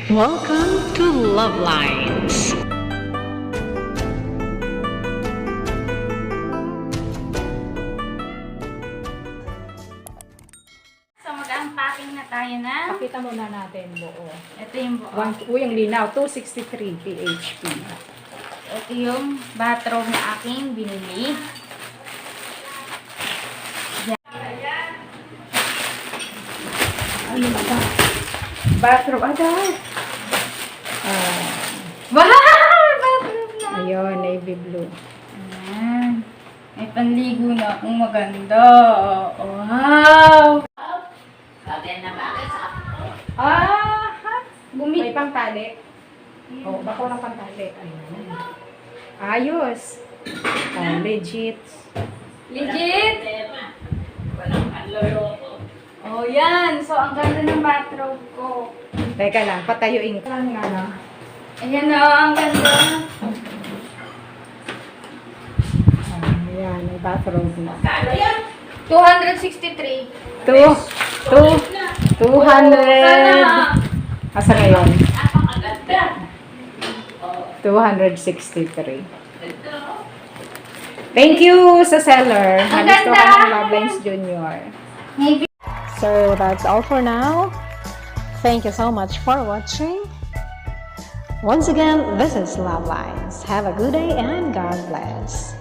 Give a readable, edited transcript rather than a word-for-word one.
Welcome to Luvlines. So mag-unpacking na tayo na. Pakita muna natin buo. Ito yung buo. Yung linaw, 263 PHP. Ito yung bathrobe na aking binili. Ano ba? Bathrobe, Wow! Bathrobe na! Ayun, navy blue. Ayan. May panligo na akong maganda. Wow! May pangtali. Oh, bako ng pangtali. Ayun. Ayos. Oh, legit. Legit? Oh, yan. So, ang ganda ng bathrobe ko. Teka lang, patayuin ka lang nga. Ayan na, ang ganda. Ayan, may bathrobe na. 263. 200. Asa ngayon? 263. Thank you sa seller. Ang Nagustuhan ganda! ng Luvlines Junior. Maybe. So that's all for now. Thank you so much for watching. Once again, this is Luvlines. Have a good day and God bless.